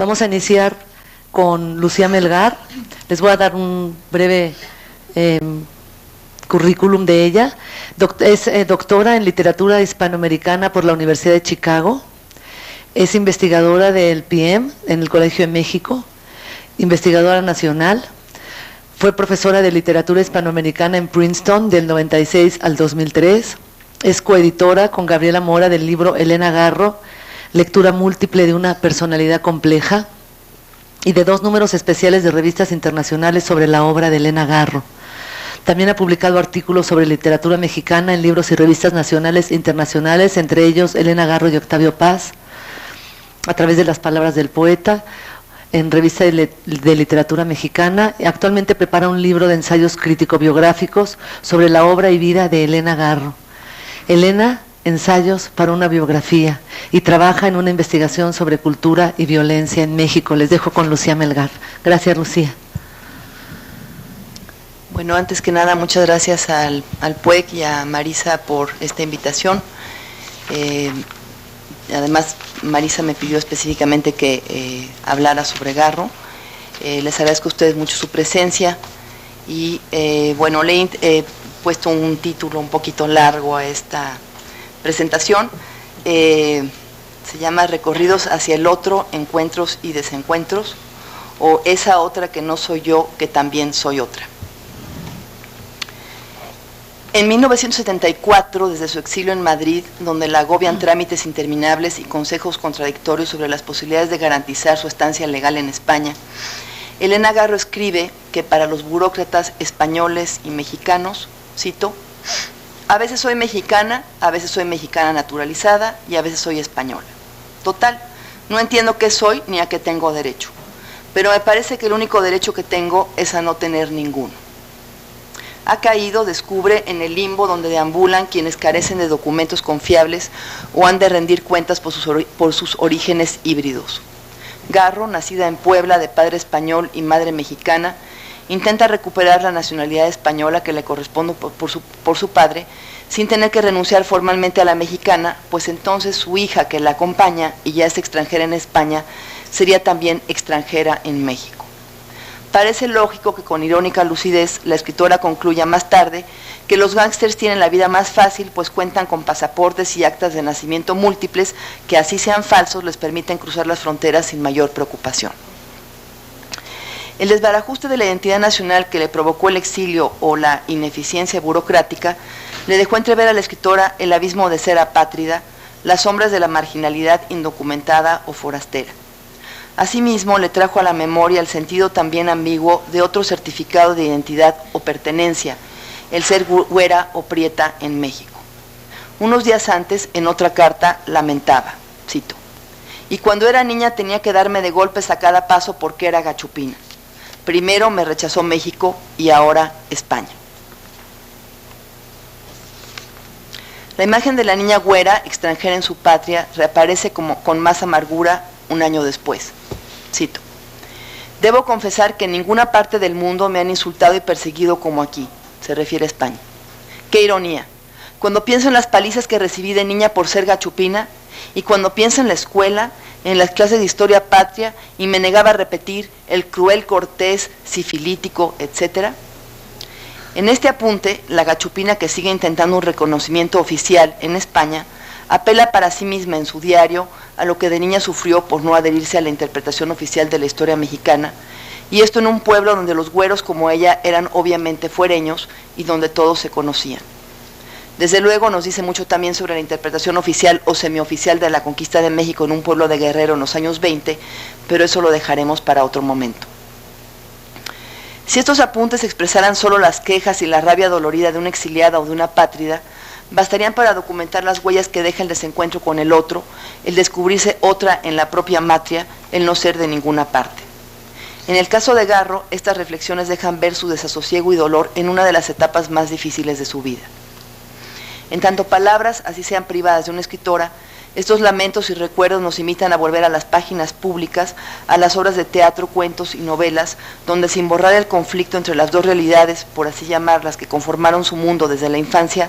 Vamos a iniciar con Lucía Melgar. Les voy a dar un breve currículum de ella. Es doctora en literatura hispanoamericana por la Universidad de Chicago. Es investigadora del PM en el Colegio de México, investigadora nacional. Fue profesora de literatura hispanoamericana en Princeton del 96 al 2003. Es coeditora con Gabriela Mora del libro Elena Garro, lectura múltiple de una personalidad compleja, y de 2 números especiales de revistas internacionales sobre la obra de Elena Garro. También ha publicado artículos sobre literatura mexicana en libros y revistas nacionales e internacionales, entre ellos Elena Garro y Octavio Paz, a través de las palabras del poeta, en revista de literatura mexicana. Actualmente prepara un libro de ensayos crítico-biográficos sobre la obra y vida de Elena Garro. Elena, ensayos para una biografía, y trabaja en una investigación sobre cultura y violencia en México. Les dejo con Lucía Melgar. Gracias, Lucía. Bueno, antes que nada, muchas gracias al PUEC y a Marisa por esta invitación. Además, Marisa me pidió específicamente que hablara sobre Garro. Les agradezco a ustedes mucho su presencia y, bueno, le he puesto un título un poquito largo a esta presentación. Se llama Recorridos hacia el otro, encuentros y desencuentros, o esa otra que no soy yo, que también soy otra. En 1974, desde su exilio en Madrid, donde la agobian trámites interminables y consejos contradictorios sobre las posibilidades de garantizar su estancia legal en España, Elena Garro escribe que para los burócratas españoles y mexicanos, cito, a veces soy mexicana naturalizada y a veces soy española. Total, no entiendo qué soy ni a qué tengo derecho, pero me parece que el único derecho que tengo es a no tener ninguno. Ha caído, descubre, en el limbo donde deambulan quienes carecen de documentos confiables o han de rendir cuentas por sus orígenes híbridos. Garro, nacida en Puebla de padre español y madre mexicana, intenta recuperar la nacionalidad española que le corresponde por su padre, sin tener que renunciar formalmente a la mexicana, pues entonces su hija, que la acompaña y ya es extranjera en España, sería también extranjera en México. Parece lógico que con irónica lucidez la escritora concluya más tarde que los gángsters tienen la vida más fácil, pues cuentan con pasaportes y actas de nacimiento múltiples que, así sean falsos, les permiten cruzar las fronteras sin mayor preocupación. El desbarajuste de la identidad nacional que le provocó el exilio o la ineficiencia burocrática le dejó entrever a la escritora el abismo de ser apátrida, las sombras de la marginalidad indocumentada o forastera. Asimismo, le trajo a la memoria el sentido también ambiguo de otro certificado de identidad o pertenencia, el ser güera o prieta en México. Unos días antes, en otra carta, lamentaba, cito, y cuando era niña tenía que darme de golpes a cada paso porque era gachupina. Primero me rechazó México y ahora España. La imagen de la niña güera, extranjera en su patria, reaparece con más amargura un año después. Cito, debo confesar que en ninguna parte del mundo me han insultado y perseguido como aquí, se refiere a España. Qué ironía, cuando pienso en las palizas que recibí de niña por ser gachupina, y cuando pienso en la escuela, en las clases de historia patria, y me negaba a repetir el cruel cortés, sifilítico, etc. En este apunte, la gachupina, que sigue intentando un reconocimiento oficial en España, apela para sí misma en su diario a lo que de niña sufrió por no adherirse a la interpretación oficial de la historia mexicana, y esto en un pueblo donde los güeros como ella eran obviamente fuereños y donde todos se conocían. Desde luego nos dice mucho también sobre la interpretación oficial o semioficial de la conquista de México en un pueblo de Guerrero en los años 20, pero eso lo dejaremos para otro momento. Si estos apuntes expresaran solo las quejas y la rabia dolorida de una exiliada o de una apátrida, bastarían para documentar las huellas que deja el desencuentro con el otro, el descubrirse otra en la propia matria, el no ser de ninguna parte. En el caso de Garro, estas reflexiones dejan ver su desasosiego y dolor en una de las etapas más difíciles de su vida. En tanto palabras, así sean privadas de una escritora, Estos lamentos y recuerdos nos invitan a volver a las páginas públicas, a las obras de teatro, cuentos y novelas, donde sin borrar el conflicto entre las dos realidades, por así llamarlas, que conformaron su mundo desde la infancia,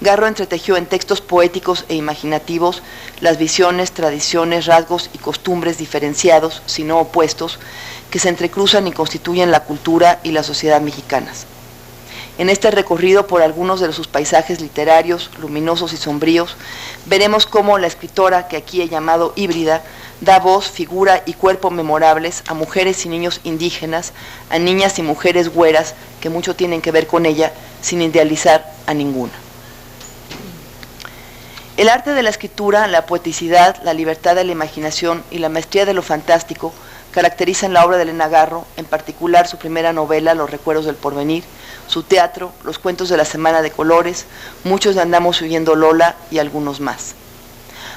Garro entretejió en textos poéticos e imaginativos las visiones, tradiciones, rasgos y costumbres diferenciados, si no opuestos, que se entrecruzan y constituyen la cultura y la sociedad mexicanas. En este recorrido por algunos de sus paisajes literarios, luminosos y sombríos, veremos cómo la escritora, que aquí he llamado híbrida, da voz, figura y cuerpo memorables a mujeres y niños indígenas, a niñas y mujeres güeras, que mucho tienen que ver con ella, sin idealizar a ninguna. El arte de la escritura, la poeticidad, la libertad de la imaginación y la maestría de lo fantástico caracterizan la obra de Elena Garro, en particular su primera novela, Los recuerdos del porvenir, su teatro, los cuentos de la Semana de Colores, muchos de Andamos huyendo Lola y algunos más.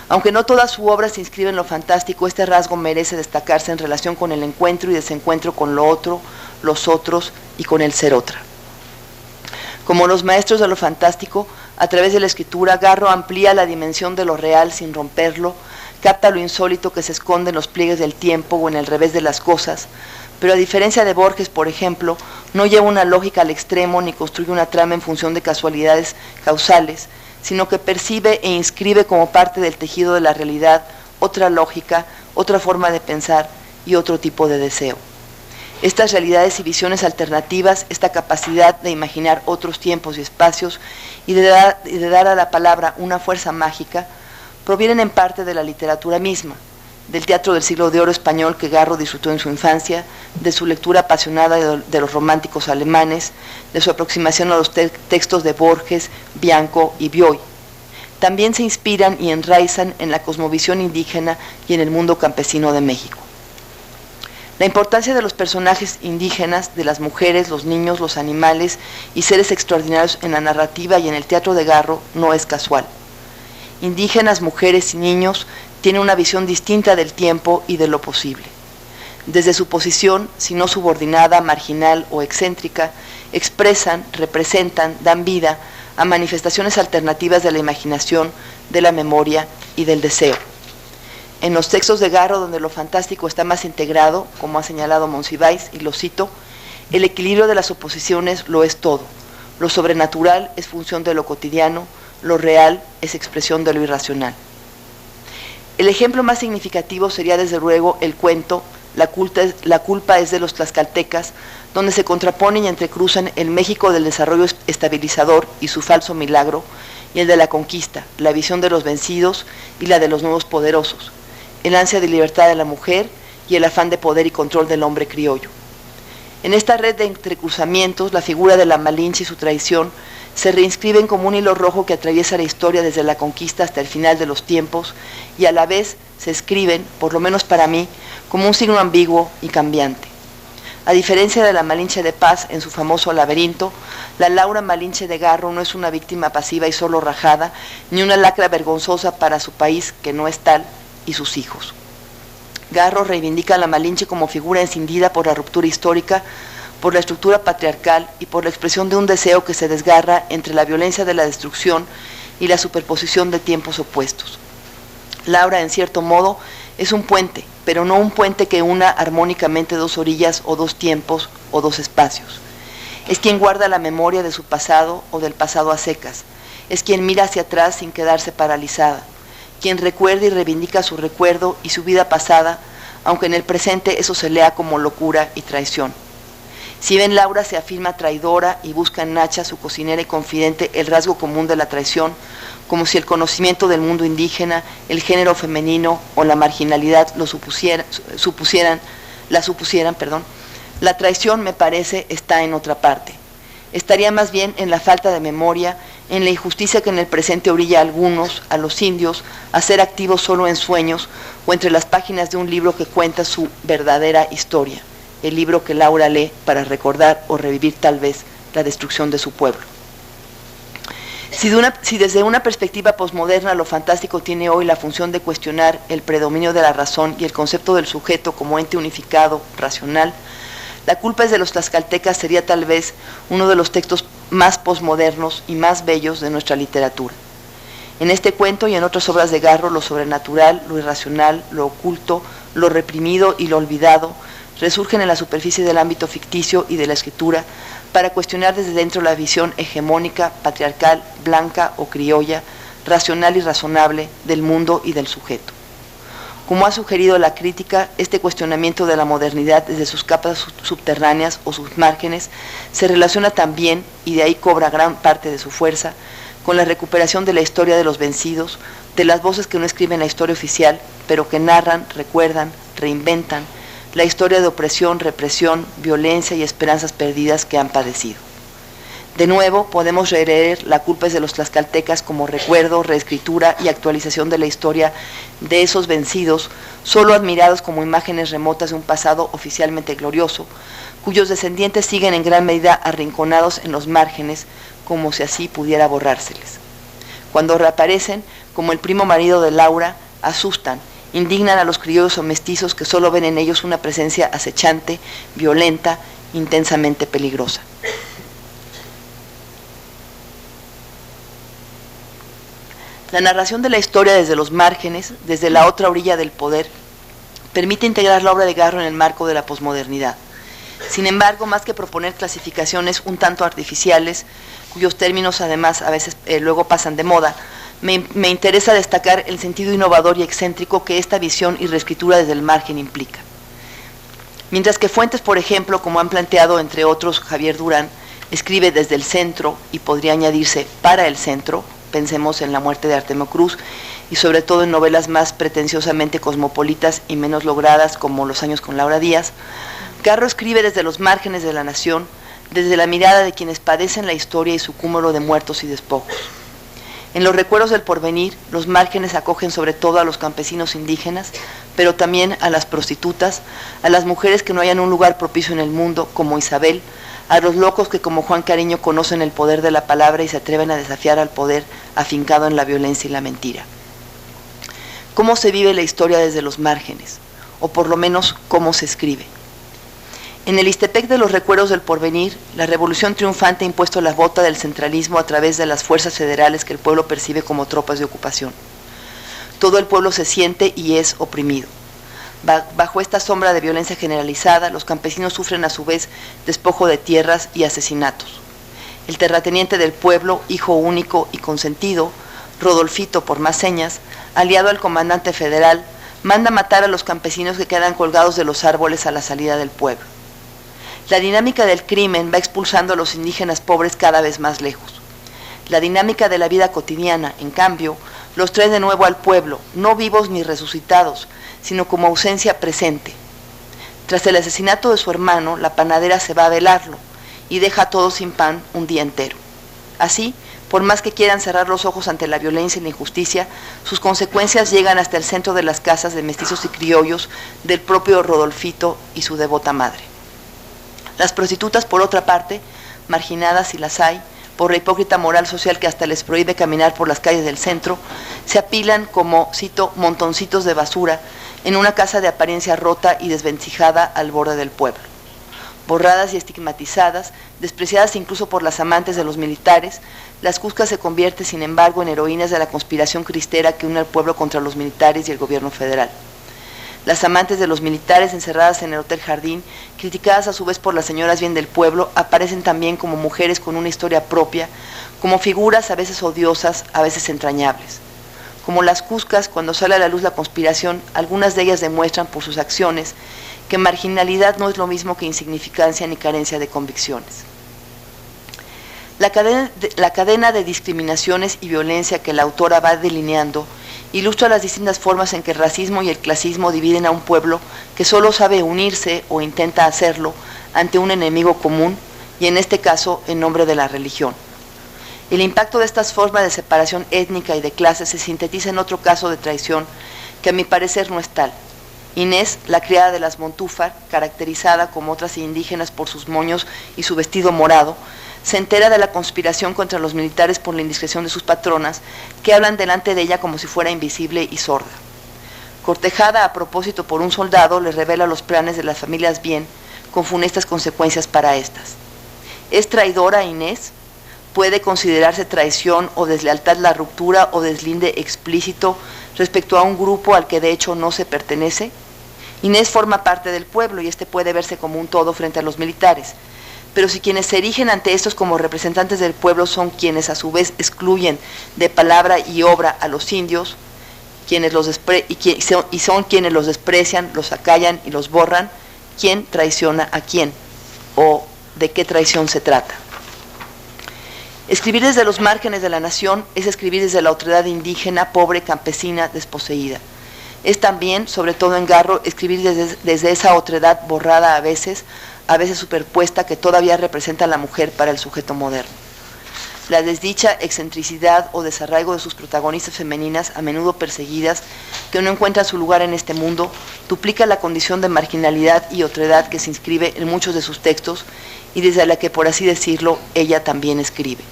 Aunque no toda su obra se inscribe en lo fantástico, este rasgo merece destacarse en relación con el encuentro y desencuentro con lo otro, los otros y con el ser otra. Como los maestros de lo fantástico, a través de la escritura, Garro amplía la dimensión de lo real sin romperlo, capta lo insólito que se esconde en los pliegues del tiempo o en el revés de las cosas, pero a diferencia de Borges, por ejemplo, no lleva una lógica al extremo ni construye una trama en función de casualidades causales, sino que percibe e inscribe como parte del tejido de la realidad otra lógica, otra forma de pensar y otro tipo de deseo. Estas realidades y visiones alternativas, esta capacidad de imaginar otros tiempos y espacios y de dar a la palabra una fuerza mágica, provienen en parte de la literatura misma, del teatro del siglo de oro español que Garro disfrutó en su infancia, de su lectura apasionada de los románticos alemanes, de su aproximación a los textos de Borges, Bianco y Bioy. También se inspiran y enraizan en la cosmovisión indígena y en el mundo campesino de México. La importancia de los personajes indígenas, de las mujeres, los niños, los animales y seres extraordinarios en la narrativa y en el teatro de Garro no es casual. Indígenas, mujeres y niños tienen una visión distinta del tiempo y de lo posible. Desde su posición, si no subordinada, marginal o excéntrica, expresan, representan, dan vida a manifestaciones alternativas de la imaginación, de la memoria y del deseo. En los textos de Garro, donde lo fantástico está más integrado, como ha señalado Monsiváis, y lo cito, el equilibrio de las oposiciones lo es todo. Lo sobrenatural es función de lo cotidiano, lo real es expresión de lo irracional. El ejemplo más significativo sería desde luego el cuento La culpa es de los tlaxcaltecas, donde se contraponen y entrecruzan el México del desarrollo estabilizador y su falso milagro, y el de la conquista, la visión de los vencidos y la de los nuevos poderosos, el ansia de libertad de la mujer y el afán de poder y control del hombre criollo. En esta red de entrecruzamientos, la figura de la Malinche y su traición se reinscriben como un hilo rojo que atraviesa la historia desde la conquista hasta el final de los tiempos y a la vez se escriben, por lo menos para mí, como un signo ambiguo y cambiante. A diferencia de la Malinche de Paz en su famoso laberinto, la Laura Malinche de Garro no es una víctima pasiva y solo rajada, ni una lacra vergonzosa para su país que no es tal y sus hijos. Garro reivindica a la Malinche como figura encendida por la ruptura histórica, por la estructura patriarcal y por la expresión de un deseo que se desgarra entre la violencia de la destrucción y la superposición de tiempos opuestos. Laura, en cierto modo, es un puente, pero no un puente que una armónicamente dos orillas o dos tiempos o dos espacios. Es quien guarda la memoria de su pasado o del pasado a secas. Es quien mira hacia atrás sin quedarse paralizada. Quien recuerda y reivindica su recuerdo y su vida pasada, aunque en el presente eso se lea como locura y traición. Si bien Laura se afirma traidora y busca en Nacha, su cocinera y confidente, el rasgo común de la traición, como si el conocimiento del mundo indígena, el género femenino o la marginalidad la supusieran, la traición, me parece, está en otra parte. Estaría más bien en la falta de memoria, en la injusticia que en el presente orilla a algunos, a los indios, a ser activos solo en sueños o entre las páginas de un libro que cuenta su verdadera historia, el libro que Laura lee para recordar o revivir tal vez la destrucción de su pueblo. Si desde una perspectiva posmoderna lo fantástico tiene hoy la función de cuestionar el predominio de la razón y el concepto del sujeto como ente unificado, racional, La culpa es de los tlaxcaltecas sería tal vez uno de los textos más posmodernos y más bellos de nuestra literatura. En este cuento y en otras obras de Garro, lo sobrenatural, lo irracional, lo oculto, lo reprimido y lo olvidado resurgen en la superficie del ámbito ficticio y de la escritura para cuestionar desde dentro la visión hegemónica, patriarcal, blanca o criolla, racional y razonable del mundo y del sujeto. Como ha sugerido la crítica, este cuestionamiento de la modernidad desde sus capas subterráneas o sus márgenes se relaciona también, y de ahí cobra gran parte de su fuerza, con la recuperación de la historia de los vencidos, de las voces que no escriben la historia oficial, pero que narran, recuerdan, reinventan la historia de opresión, represión, violencia y esperanzas perdidas que han padecido. De nuevo, podemos releer La culpa es de los tlaxcaltecas como recuerdo, reescritura y actualización de la historia de esos vencidos, solo admirados como imágenes remotas de un pasado oficialmente glorioso, cuyos descendientes siguen en gran medida arrinconados en los márgenes, como si así pudiera borrárseles. Cuando reaparecen, como el primo marido de Laura, asustan, indignan a los criollos o mestizos que solo ven en ellos una presencia acechante, violenta, intensamente peligrosa. La narración de la historia desde los márgenes, desde la otra orilla del poder, permite integrar la obra de Garro en el marco de la posmodernidad. Sin embargo, más que proponer clasificaciones un tanto artificiales, cuyos términos además a veces luego pasan de moda, me interesa destacar el sentido innovador y excéntrico que esta visión y reescritura desde el margen implica. Mientras que fuentes, por ejemplo, como han planteado entre otros Javier Durán, escribe desde el centro y podría añadirse para el centro, pensemos en La muerte de Artemio Cruz y sobre todo en novelas más pretenciosamente cosmopolitas y menos logradas como Los años con Laura Díaz, Garro escribe desde los márgenes de la nación, desde la mirada de quienes padecen la historia y su cúmulo de muertos y despojos. En los recuerdos del porvenir, los márgenes acogen sobre todo a los campesinos indígenas, pero también a las prostitutas, a las mujeres que no hayan un lugar propicio en el mundo, como Isabel, a los locos que como Juan Cariño conocen el poder de la palabra y se atreven a desafiar al poder afincado en la violencia y la mentira. ¿Cómo se vive la historia desde los márgenes? O por lo menos, ¿cómo se escribe? En el Ixtepec de los recuerdos del porvenir, la revolución triunfante ha impuesto la bota del centralismo a través de las fuerzas federales que el pueblo percibe como tropas de ocupación. Todo el pueblo se siente y es oprimido. Bajo esta sombra de violencia generalizada, los campesinos sufren a su vez despojo de tierras y asesinatos. El terrateniente del pueblo, hijo único y consentido, Rodolfito por más señas, aliado al comandante federal, manda matar a los campesinos que quedan colgados de los árboles a la salida del pueblo. La dinámica del crimen va expulsando a los indígenas pobres cada vez más lejos. La dinámica de la vida cotidiana, en cambio, los trae de nuevo al pueblo, no vivos ni resucitados, sino como ausencia presente. Tras el asesinato de su hermano, la panadera se va a velarlo y deja a todos sin pan un día entero. Así, por más que quieran cerrar los ojos ante la violencia y la injusticia, sus consecuencias llegan hasta el centro de las casas de mestizos y criollos del propio Rodolfito y su devota madre. Las prostitutas, por otra parte, marginadas, y las hay, por la hipócrita moral social que hasta les prohíbe caminar por las calles del centro, se apilan como, cito, montoncitos de basura en una casa de apariencia rota y desvencijada al borde del pueblo. Borradas y estigmatizadas, despreciadas incluso por las amantes de los militares, las cuscas se convierten, sin embargo, en heroínas de la conspiración cristera que une al pueblo contra los militares y el gobierno federal. Las amantes de los militares encerradas en el Hotel Jardín, criticadas a su vez por las señoras bien del pueblo, aparecen también como mujeres con una historia propia, como figuras a veces odiosas, a veces entrañables. Como las cuscas, cuando sale a la luz la conspiración, algunas de ellas demuestran por sus acciones que marginalidad no es lo mismo que insignificancia ni carencia de convicciones. La cadena de discriminaciones y violencia que la autora va delineando ilustra las distintas formas en que el racismo y el clasismo dividen a un pueblo que solo sabe unirse o intenta hacerlo ante un enemigo común, y en este caso en nombre de la religión. El impacto de estas formas de separación étnica y de clase se sintetiza en otro caso de traición que a mi parecer no es tal. Inés, la criada de las Montúfar, caracterizada como otras indígenas por sus moños y su vestido morado, se entera de la conspiración contra los militares por la indiscreción de sus patronas, que hablan delante de ella como si fuera invisible y sorda. Cortejada a propósito por un soldado, le revela los planes de las familias bien, con funestas consecuencias para estas. ¿Es traidora Inés? puede considerarse traición o deslealtad la ruptura o deslinde explícito respecto a un grupo al que de hecho no se pertenece. Inés forma parte del pueblo y este puede verse como un todo frente a los militares. Pero si quienes se erigen ante estos como representantes del pueblo son quienes a su vez excluyen de palabra y obra a los indios, y son quienes los desprecian, los acallan y los borran, ¿quién traiciona a quién? ¿O de qué traición se trata? Escribir desde los márgenes de la nación es escribir desde la otredad indígena, pobre, campesina, desposeída. Es también, sobre todo en Garro, escribir desde esa otredad borrada a veces superpuesta, que todavía representa a la mujer para el sujeto moderno. La desdicha, excentricidad o desarraigo de sus protagonistas femeninas, a menudo perseguidas, que no encuentran su lugar en este mundo, duplica la condición de marginalidad y otredad que se inscribe en muchos de sus textos y desde la que, por así decirlo, ella también escribe.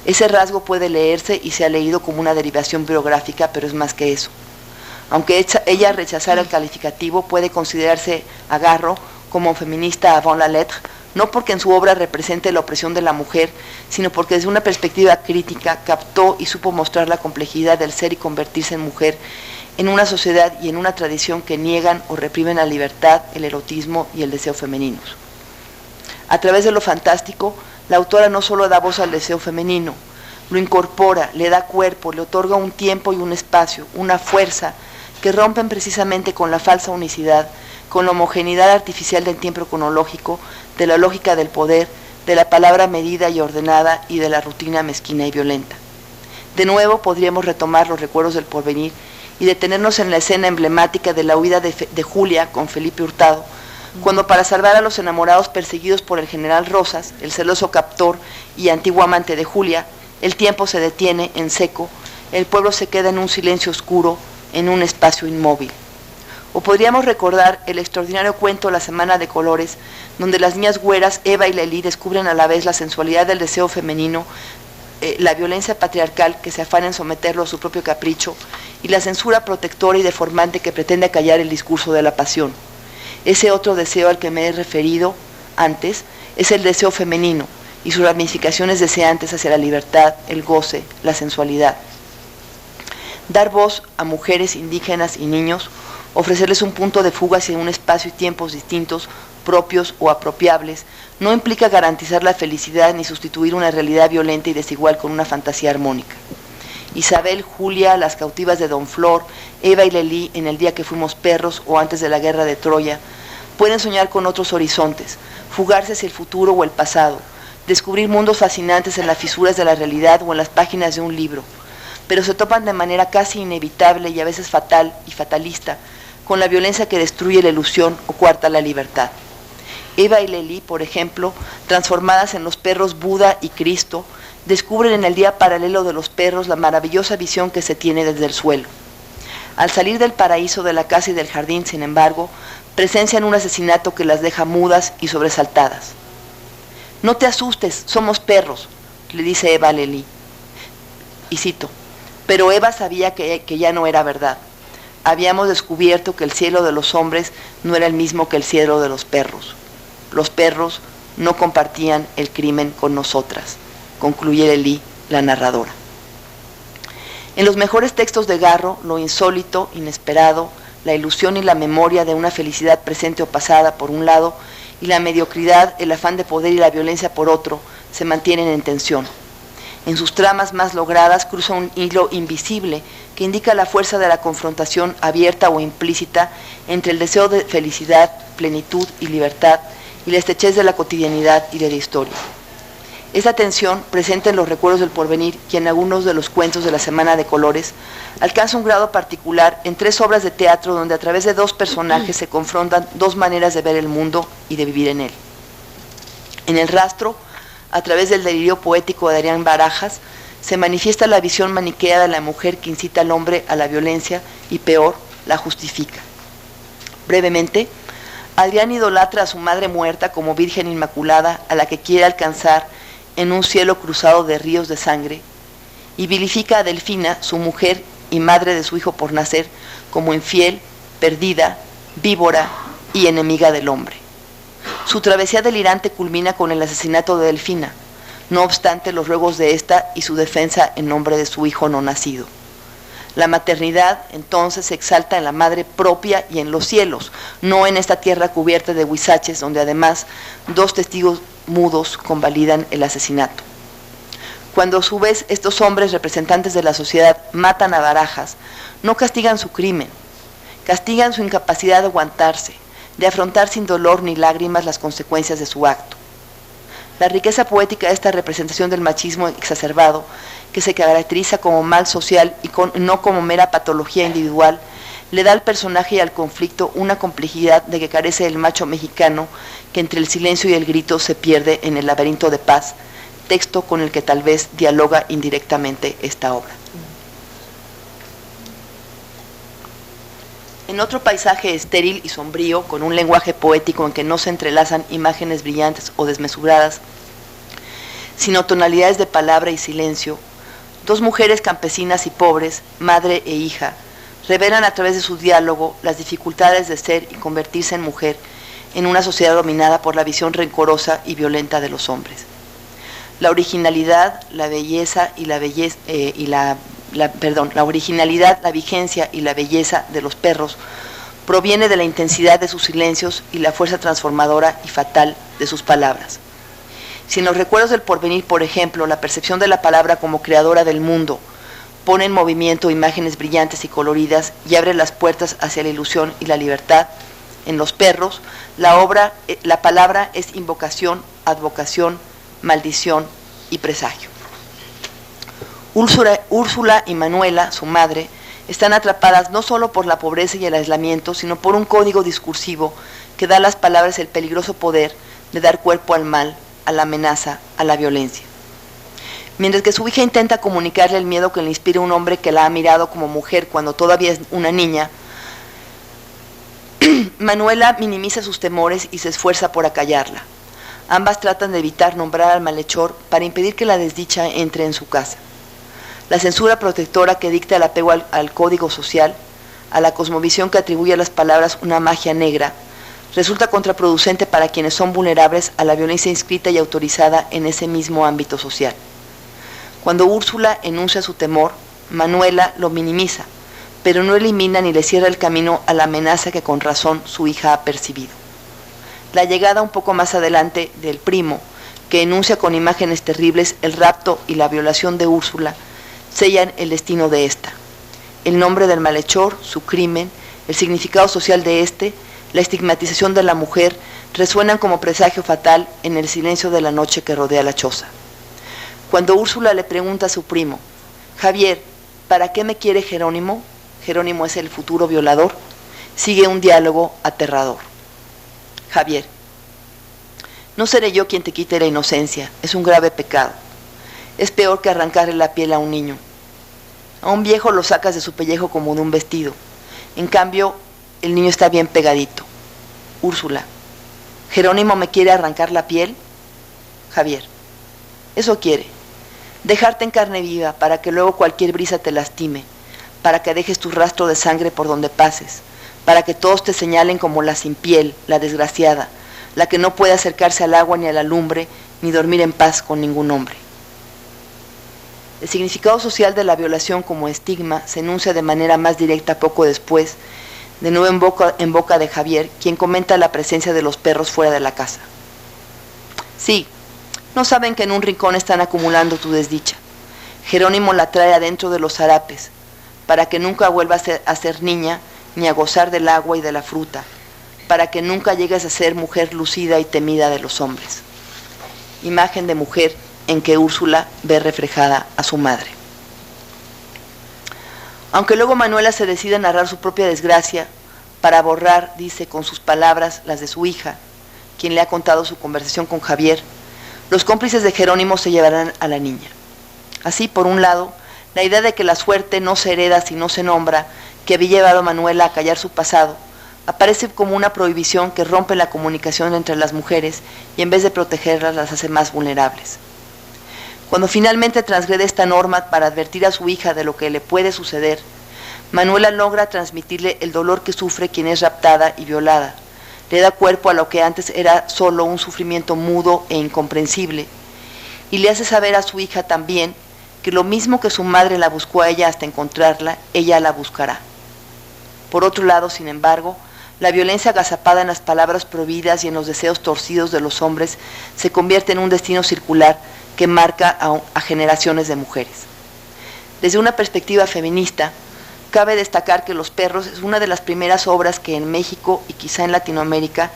Ese rasgo puede leerse y se ha leído como una derivación biográfica, pero es más que eso. Aunque ella rechazara el calificativo, puede considerarse a Garro como feminista avant la lettre, no porque en su obra represente la opresión de la mujer, sino porque desde una perspectiva crítica captó y supo mostrar la complejidad del ser y convertirse en mujer en una sociedad y en una tradición que niegan o reprimen la libertad, el erotismo y el deseo femeninos. A través de lo fantástico, la autora no solo da voz al deseo femenino, lo incorpora, le da cuerpo, le otorga un tiempo y un espacio, una fuerza que rompen precisamente con la falsa unicidad, con la homogeneidad artificial del tiempo cronológico, de la lógica del poder, de la palabra medida y ordenada y de la rutina mezquina y violenta. De nuevo podríamos retomar los recuerdos del porvenir y detenernos en la escena emblemática de la huida de Julia con Felipe Hurtado, cuando para salvar a los enamorados perseguidos por el general Rosas, el celoso captor y antiguo amante de Julia, el tiempo se detiene en seco, el pueblo se queda en un silencio oscuro, en un espacio inmóvil. O podríamos recordar el extraordinario cuento La Semana de Colores, donde las niñas güeras Eva y Lely descubren a la vez la sensualidad del deseo femenino, la violencia patriarcal que se afana en someterlo a su propio capricho y la censura protectora y deformante que pretende acallar el discurso de la pasión. Ese otro deseo al que me he referido antes es el deseo femenino y sus ramificaciones deseantes hacia la libertad, el goce, la sensualidad. Dar voz a mujeres indígenas y niños, ofrecerles un punto de fuga hacia un espacio y tiempos distintos, propios o apropiables, no implica garantizar la felicidad ni sustituir una realidad violenta y desigual con una fantasía armónica. Isabel, Julia, las cautivas de Don Flor, Eva y Lely en El día que fuimos perros o antes de la guerra de Troya, pueden soñar con otros horizontes, fugarse hacia el futuro o el pasado, descubrir mundos fascinantes en las fisuras de la realidad o en las páginas de un libro, pero se topan de manera casi inevitable y a veces fatal y fatalista con la violencia que destruye la ilusión o coarta la libertad. Eva y Lely, por ejemplo, transformadas en los perros Buda y Cristo, descubren en el día paralelo de los perros la maravillosa visión que se tiene desde el suelo. Al salir del paraíso de la casa y del jardín, sin embargo, presencian un asesinato que las deja mudas y sobresaltadas. «No te asustes, somos perros», le dice Eva a Lely. Y cito, «Pero Eva sabía que ya no era verdad. Habíamos descubierto que el cielo de los hombres no era el mismo que el cielo de los perros. Los perros no compartían el crimen con nosotras», concluye Lely, la narradora. En los mejores textos de Garro, lo insólito, inesperado, la ilusión y la memoria de una felicidad presente o pasada por un lado, y la mediocridad, el afán de poder y la violencia por otro, se mantienen en tensión. En sus tramas más logradas cruza un hilo invisible que indica la fuerza de la confrontación abierta o implícita entre el deseo de felicidad, plenitud y libertad y la estrechez de la cotidianidad y de la historia. Esta tensión, presente en los recuerdos del porvenir y en algunos de los cuentos de La Semana de Colores, alcanza un grado particular en 3 obras de teatro donde a través de 2 personajes se confrontan 2 maneras de ver el mundo y de vivir en él. En El Rastro, a través del delirio poético de Adrián Barajas, se manifiesta la visión maniquea de la mujer que incita al hombre a la violencia y, peor, la justifica. Brevemente, Adrián idolatra a su madre muerta como Virgen Inmaculada a la que quiere alcanzar en un cielo cruzado de ríos de sangre, y vilifica a Delfina, su mujer y madre de su hijo por nacer, como infiel, perdida, víbora y enemiga del hombre. Su travesía delirante culmina con el asesinato de Delfina. no obstante los ruegos de ésta y su defensa en nombre de su hijo no nacido. La maternidad entonces se exalta en la madre propia y en los cielos, no en esta tierra cubierta de huizaches, donde además 2 testigos mudos convalidan el asesinato. Cuando a su vez estos hombres representantes de la sociedad matan a Barajas, no castigan su crimen, castigan su incapacidad de aguantarse, de afrontar sin dolor ni lágrimas las consecuencias de su acto. La riqueza poética de esta representación del machismo exacerbado, que se caracteriza como mal social y no como mera patología individual, le da al personaje y al conflicto una complejidad de que carece el macho mexicano, que entre el silencio y el grito se pierde en el laberinto de paz, texto con el que tal vez dialoga indirectamente esta obra. En otro paisaje estéril y sombrío, con un lenguaje poético en que no se entrelazan imágenes brillantes o desmesuradas, sino tonalidades de palabra y silencio, 2 mujeres campesinas y pobres, madre e hija, revelan a través de su diálogo las dificultades de ser y convertirse en mujer en una sociedad dominada por la visión rencorosa y violenta de los hombres. La originalidad, la belleza y la originalidad, la vigencia y la belleza de los perros proviene de la intensidad de sus silencios y la fuerza transformadora y fatal de sus palabras. Si en los recuerdos del porvenir, por ejemplo, la percepción de la palabra como creadora del mundo pone en movimiento imágenes brillantes y coloridas y abre las puertas hacia la ilusión y la libertad, en los perros, la palabra es invocación, advocación, maldición y presagio. Úrsula y Manuela, su madre, están atrapadas no solo por la pobreza y el aislamiento, sino por un código discursivo que da a las palabras el peligroso poder de dar cuerpo al mal, a la amenaza, a la violencia. Mientras que su hija intenta comunicarle el miedo que le inspira un hombre que la ha mirado como mujer cuando todavía es una niña, Manuela minimiza sus temores y se esfuerza por acallarla. Ambas tratan de evitar nombrar al malhechor para impedir que la desdicha entre en su casa. La censura protectora que dicta el apego al código social, a la cosmovisión que atribuye a las palabras una magia negra, resulta contraproducente para quienes son vulnerables a la violencia inscrita y autorizada en ese mismo ámbito social. Cuando Úrsula enuncia su temor, Manuela lo minimiza, pero no elimina ni le cierra el camino a la amenaza que con razón su hija ha percibido. La llegada un poco más adelante del primo, que enuncia con imágenes terribles el rapto y la violación de Úrsula, sellan el destino de ésta. El nombre del malhechor, su crimen, el significado social de éste, la estigmatización de la mujer, resuenan como presagio fatal en el silencio de la noche que rodea la choza. Cuando Úrsula le pregunta a su primo, Javier, ¿para qué me quiere Jerónimo? Jerónimo es el futuro violador. Sigue un diálogo aterrador. Javier, no seré yo quien te quite la inocencia, es un grave pecado. Es peor que arrancarle la piel a un niño. A un viejo lo sacas de su pellejo como de un vestido. En cambio, el niño está bien pegadito. Úrsula, ¿Jerónimo me quiere arrancar la piel? Javier, eso quiere. Dejarte en carne viva para que luego cualquier brisa te lastime, para que dejes tu rastro de sangre por donde pases, para que todos te señalen como la sin piel, la desgraciada, la que no puede acercarse al agua ni a la lumbre, ni dormir en paz con ningún hombre. El significado social de la violación como estigma se enuncia de manera más directa poco después, de nuevo en boca de Javier, quien comenta la presencia de los perros fuera de la casa. Sí, no saben que en un rincón están acumulando tu desdicha. Jerónimo la trae adentro de los zarapes, para que nunca vuelvas a ser niña, ni a gozar del agua y de la fruta, para que nunca llegues a ser mujer lucida y temida de los hombres. Imagen de mujer en que Úrsula ve reflejada a su madre. Aunque luego Manuela se decide a narrar su propia desgracia, para borrar, dice, con sus palabras las de su hija, quien le ha contado su conversación con Javier, los cómplices de Jerónimo se llevarán a la niña. Así, por un lado, la idea de que la suerte no se hereda si no se nombra, que había llevado a Manuela a callar su pasado, aparece como una prohibición que rompe la comunicación entre las mujeres y en vez de protegerlas las hace más vulnerables. Cuando finalmente transgrede esta norma para advertir a su hija de lo que le puede suceder, Manuela logra transmitirle el dolor que sufre quien es raptada y violada. Le da cuerpo a lo que antes era solo un sufrimiento mudo e incomprensible, y le hace saber a su hija también que lo mismo que su madre la buscó a ella hasta encontrarla, ella la buscará. Por otro lado, sin embargo, la violencia agazapada en las palabras prohibidas y en los deseos torcidos de los hombres se convierte en un destino circular que marca a generaciones de mujeres. Desde una perspectiva feminista, cabe destacar que Los perros es una de las primeras obras que en México y quizá en Latinoamérica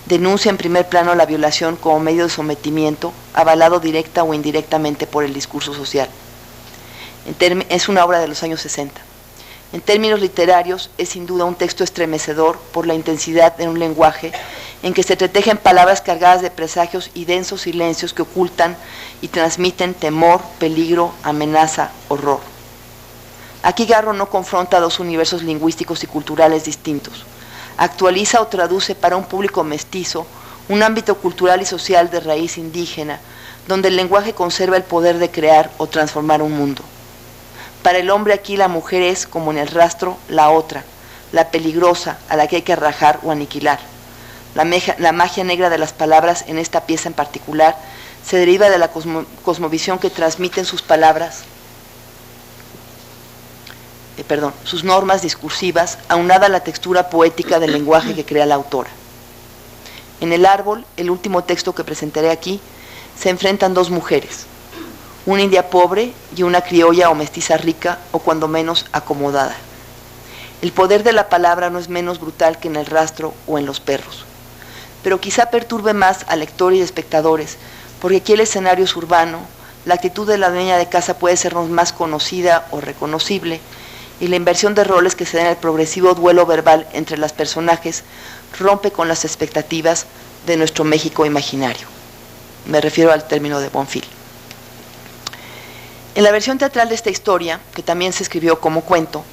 denuncia en primer plano la violación como medio de sometimiento, avalado directa o indirectamente por el discurso social. Es una obra de los años 60. En términos literarios, es sin duda un texto estremecedor por la intensidad de un lenguaje en que se entretejen palabras cargadas de presagios y densos silencios que ocultan y transmiten temor, peligro, amenaza, horror. Aquí Garro no confronta dos universos lingüísticos y culturales distintos. Actualiza o traduce para un público mestizo un ámbito cultural y social de raíz indígena, donde el lenguaje conserva el poder de crear o transformar un mundo. Para el hombre aquí la mujer es, como en El rastro, la otra, la peligrosa, a la que hay que rajar o aniquilar. La magia negra de las palabras en esta pieza en particular se deriva de la cosmovisión que transmiten sus palabras, sus normas discursivas, aunada a la textura poética del lenguaje que crea la autora. En El árbol, el último texto que presentaré aquí, se enfrentan dos mujeres, una india pobre y una criolla o mestiza rica, o cuando menos acomodada. El poder de la palabra no es menos brutal que en El rastro o en Los perros, pero quizá perturbe más al lector y espectadores, porque aquí el escenario es urbano, la actitud de la dueña de casa puede sernos más conocida o reconocible, y la inversión de roles que se da en el progresivo duelo verbal entre las personajes rompe con las expectativas de nuestro México imaginario. Me refiero al término de Bonfil. En la versión teatral de esta historia, que también se escribió como cuento,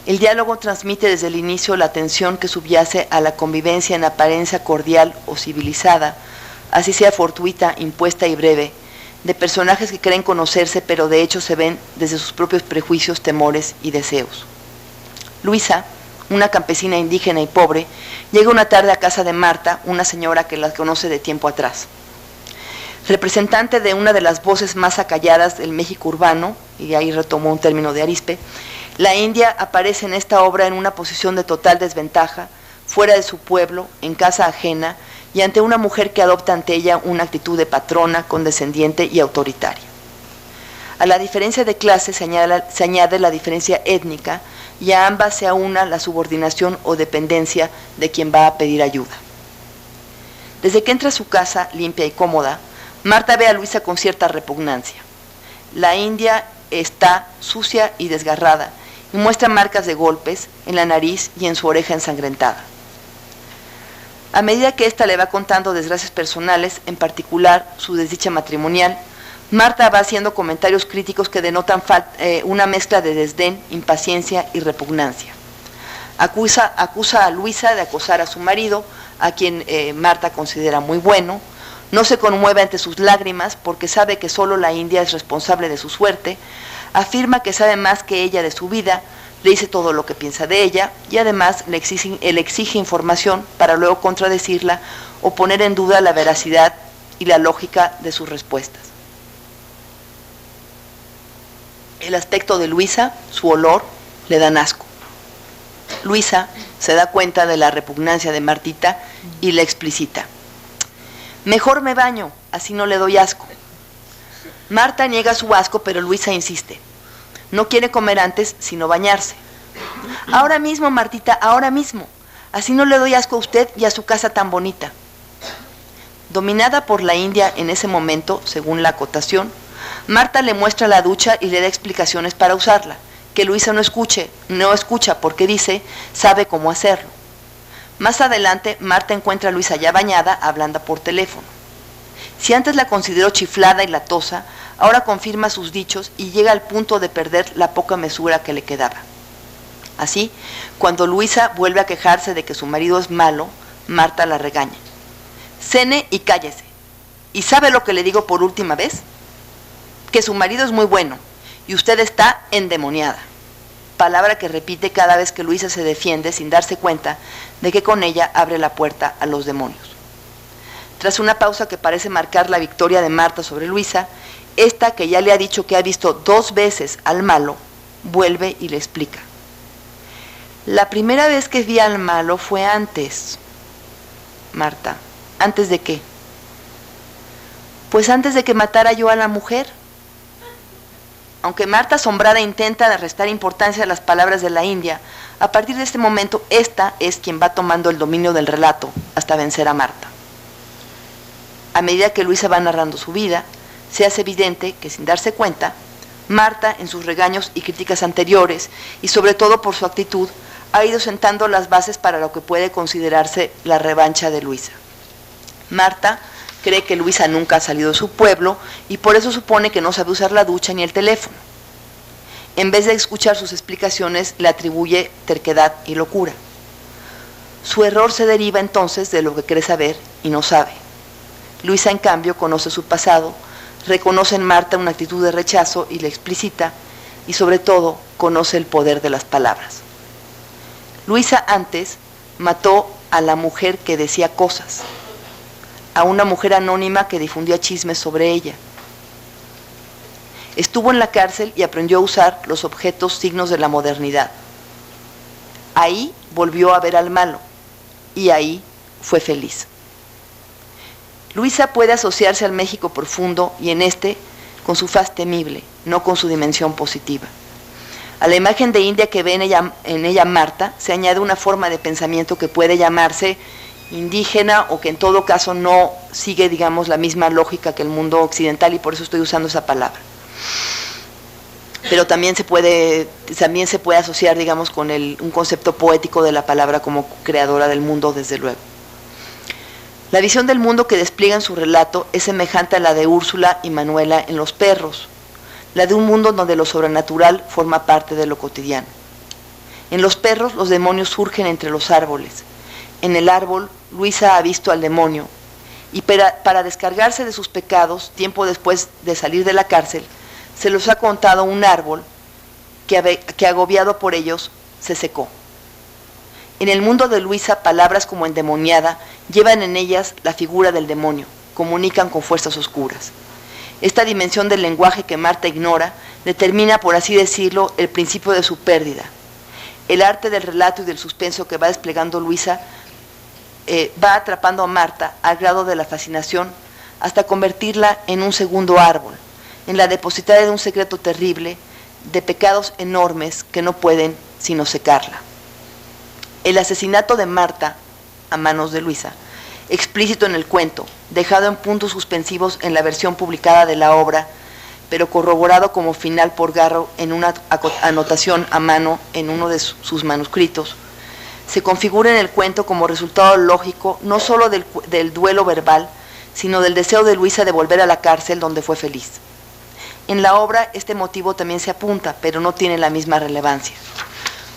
el diálogo transmite desde el inicio la tensión que subyace a la convivencia en apariencia cordial o civilizada, así sea fortuita, impuesta y breve, de personajes que creen conocerse pero de hecho se ven desde sus propios prejuicios, temores y deseos. Luisa, una campesina indígena y pobre, llega una tarde a casa de Marta, una señora que la conoce de tiempo atrás. Representante de una de las voces más acalladas del México urbano, y ahí retomó un término de Arispe, la india aparece en esta obra en una posición de total desventaja, fuera de su pueblo, en casa ajena, y ante una mujer que adopta ante ella una actitud de patrona, condescendiente y autoritaria. A la diferencia de clase se añade la diferencia étnica, y a ambas se aúna la subordinación o dependencia de quien va a pedir ayuda. Desde que entra a su casa, limpia y cómoda, Marta ve a Luisa con cierta repugnancia. La india está sucia y desgarrada y muestra marcas de golpes en la nariz y en su oreja ensangrentada. A medida que ésta le va contando desgracias personales, en particular su desdicha matrimonial, Marta va haciendo comentarios críticos que denotan una mezcla de desdén, impaciencia y repugnancia. Acusa a Luisa de acosar a su marido, a quien Marta considera muy bueno. No se conmueve ante sus lágrimas porque sabe que solo la india es responsable de su suerte. Afirma que sabe más que ella de su vida, le dice todo lo que piensa de ella y además le exige información para luego contradecirla o poner en duda la veracidad y la lógica de sus respuestas. El aspecto de Luisa, su olor, le dan asco. Luisa se da cuenta de la repugnancia de Martita y la explicita. Mejor me baño, así no le doy asco. Marta niega su asco, pero Luisa insiste. No quiere comer antes, sino bañarse. Ahora mismo, Martita, ahora mismo. Así no le doy asco a usted y a su casa tan bonita. Dominada por la india en ese momento, según la acotación, Marta le muestra la ducha y le da explicaciones para usarla, que Luisa no escucha porque dice, sabe cómo hacerlo. Más adelante, Marta encuentra a Luisa ya bañada, hablando por teléfono. Si antes la consideró chiflada y latosa, ahora confirma sus dichos y llega al punto de perder la poca mesura que le quedaba. Así, cuando Luisa vuelve a quejarse de que su marido es malo, Marta la regaña. Cene y cállese. ¿Y sabe lo que le digo por última vez? Que su marido es muy bueno y usted está endemoniada. Palabra que repite cada vez que Luisa se defiende sin darse cuenta de que con ella abre la puerta a los demonios. Tras una pausa que parece marcar la victoria de Marta sobre Luisa, esta, que ya le ha dicho que ha visto 2 veces al malo, vuelve y le explica. La primera vez que vi al malo fue antes, Marta. ¿Antes de qué? Pues antes de que matara yo a la mujer. Aunque Marta, asombrada, intenta restar importancia a las palabras de la india, a partir de este momento, esta es quien va tomando el dominio del relato hasta vencer a Marta. A medida que Luisa va narrando su vida, se hace evidente que, sin darse cuenta, Marta, en sus regaños y críticas anteriores, y sobre todo por su actitud, ha ido sentando las bases para lo que puede considerarse la revancha de Luisa. Marta cree que Luisa nunca ha salido de su pueblo y por eso supone que no sabe usar la ducha ni el teléfono. En vez de escuchar sus explicaciones, le atribuye terquedad y locura. Su error se deriva entonces de lo que cree saber y no sabe. Luisa, en cambio, conoce su pasado, reconoce en Marta una actitud de rechazo y le explicita, y sobre todo, conoce el poder de las palabras. Luisa antes mató a la mujer que decía cosas, a una mujer anónima que difundía chismes sobre ella. Estuvo en la cárcel y aprendió a usar los objetos signos de la modernidad. Ahí volvió a ver al malo y ahí fue feliz. Luisa puede asociarse al México profundo y en este con su faz temible, no con su dimensión positiva. A la imagen de India que ve en ella Marta se añade una forma de pensamiento que puede llamarse indígena o que en todo caso no sigue, digamos, la misma lógica que el mundo occidental y por eso estoy usando esa palabra. Pero también se puede asociar, digamos, con un concepto poético de la palabra como creadora del mundo, desde luego. La visión del mundo que despliega en su relato es semejante a la de Úrsula y Manuela en Los perros, la de un mundo donde lo sobrenatural forma parte de lo cotidiano. En Los perros los demonios surgen entre los árboles. En el árbol, Luisa ha visto al demonio y para descargarse de sus pecados, tiempo después de salir de la cárcel, se los ha contado un árbol que agobiado por ellos se secó. En el mundo de Luisa, palabras como endemoniada llevan en ellas la figura del demonio, comunican con fuerzas oscuras. Esta dimensión del lenguaje que Marta ignora determina, por así decirlo, el principio de su pérdida. El arte del relato y del suspenso que va desplegando Luisa va atrapando a Marta al grado de la fascinación hasta convertirla en un segundo árbol, en la depositaria de un secreto terrible, de pecados enormes que no pueden sino secarla. El asesinato de Marta a manos de Luisa, explícito en el cuento, dejado en puntos suspensivos en la versión publicada de la obra, pero corroborado como final por Garro en una anotación a mano en uno de sus manuscritos, se configura en el cuento como resultado lógico no solo del duelo verbal, sino del deseo de Luisa de volver a la cárcel donde fue feliz. En la obra este motivo también se apunta, pero no tiene la misma relevancia.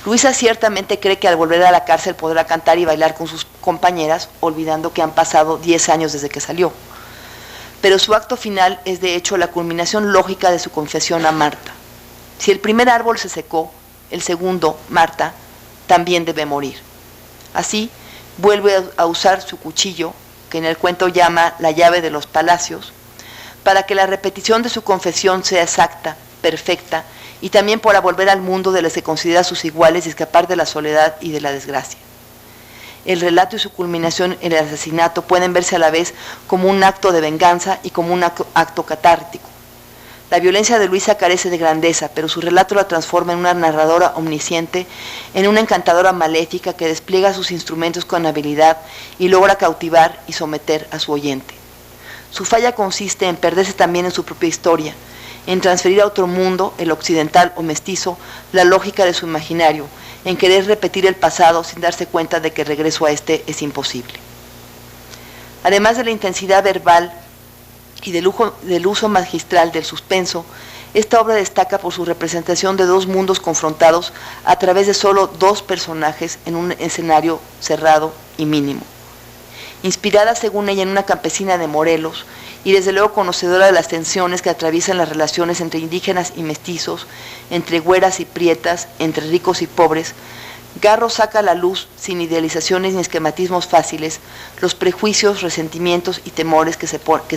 Luisa ciertamente cree que al volver a la cárcel podrá cantar y bailar con sus compañeras, olvidando que han pasado 10 años desde que salió. Pero su acto final es de hecho la culminación lógica de su confesión a Marta. Si el primer árbol se secó, el segundo, Marta, también debe morir. Así, vuelve a usar su cuchillo, que en el cuento llama la llave de los palacios, para que la repetición de su confesión sea exacta, perfecta, y también para volver al mundo de los que considera sus iguales y escapar de la soledad y de la desgracia. El relato y su culminación en el asesinato pueden verse a la vez como un acto de venganza y como un acto catártico. La violencia de Luisa carece de grandeza, pero su relato la transforma en una narradora omnisciente, en una encantadora maléfica que despliega sus instrumentos con habilidad y logra cautivar y someter a su oyente. Su falla consiste en perderse también en su propia historia, en transferir a otro mundo, el occidental o mestizo, la lógica de su imaginario, en querer repetir el pasado sin darse cuenta de que el regreso a este es imposible. Además de la intensidad verbal y del uso magistral del suspenso, esta obra destaca por su representación de dos mundos confrontados a través de solo dos personajes en un escenario cerrado y mínimo. Inspirada, según ella, en una campesina de Morelos, y desde luego conocedora de las tensiones que atraviesan las relaciones entre indígenas y mestizos, entre güeras y prietas, entre ricos y pobres, Garro saca a la luz, sin idealizaciones ni esquematismos fáciles, los prejuicios, resentimientos y temores que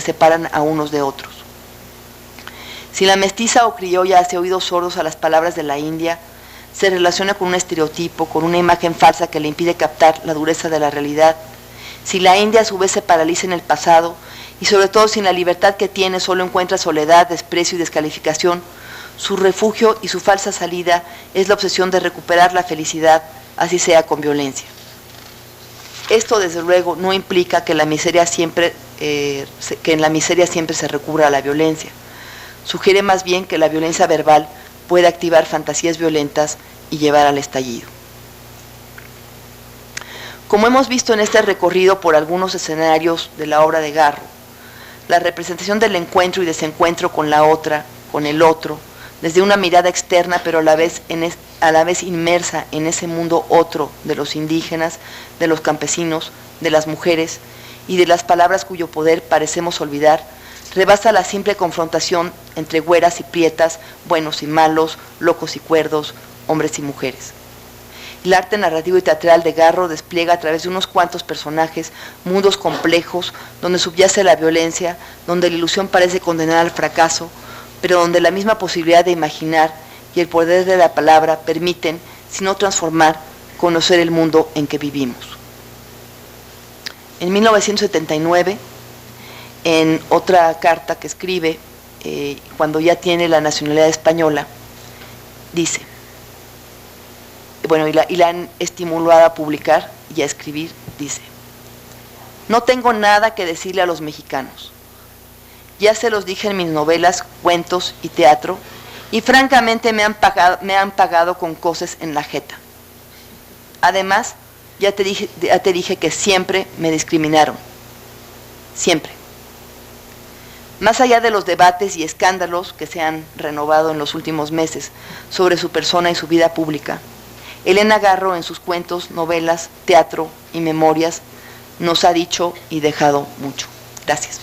separan a unos de otros. Si la mestiza o criolla hace oídos sordos a las palabras de la India, se relaciona con un estereotipo, con una imagen falsa que le impide captar la dureza de la realidad. Si la India a su vez se paraliza en el pasado, y sobre todo sin la libertad que tiene solo encuentra soledad, desprecio y descalificación, su refugio y su falsa salida es la obsesión de recuperar la felicidad, así sea con violencia. Esto desde luego no implica que en la miseria siempre se recurra a la violencia. Sugiere más bien que la violencia verbal puede activar fantasías violentas y llevar al estallido. Como hemos visto en este recorrido por algunos escenarios de la obra de Garro, la representación del encuentro y desencuentro con la otra, con el otro, desde una mirada externa pero a la vez inmersa en ese mundo otro de los indígenas, de los campesinos, de las mujeres y de las palabras cuyo poder parecemos olvidar, rebasa la simple confrontación entre güeras y prietas, buenos y malos, locos y cuerdos, hombres y mujeres. El arte narrativo y teatral de Garro despliega a través de unos cuantos personajes mundos complejos donde subyace la violencia, donde la ilusión parece condenar al fracaso, pero donde la misma posibilidad de imaginar y el poder de la palabra permiten, si no transformar, conocer el mundo en que vivimos. En 1979, en otra carta que escribe, cuando ya tiene la nacionalidad española, dice, y la han estimulado a publicar y a escribir, dice: no tengo nada que decirle a los mexicanos. Ya se los dije en mis novelas, cuentos y teatro, y francamente me han pagado con cosas en la jeta. Además, ya te dije que siempre me discriminaron. Siempre. Más allá de los debates y escándalos que se han renovado en los últimos meses sobre su persona y su vida pública, Elena Garro, en sus cuentos, novelas, teatro y memorias, nos ha dicho y dejado mucho. Gracias.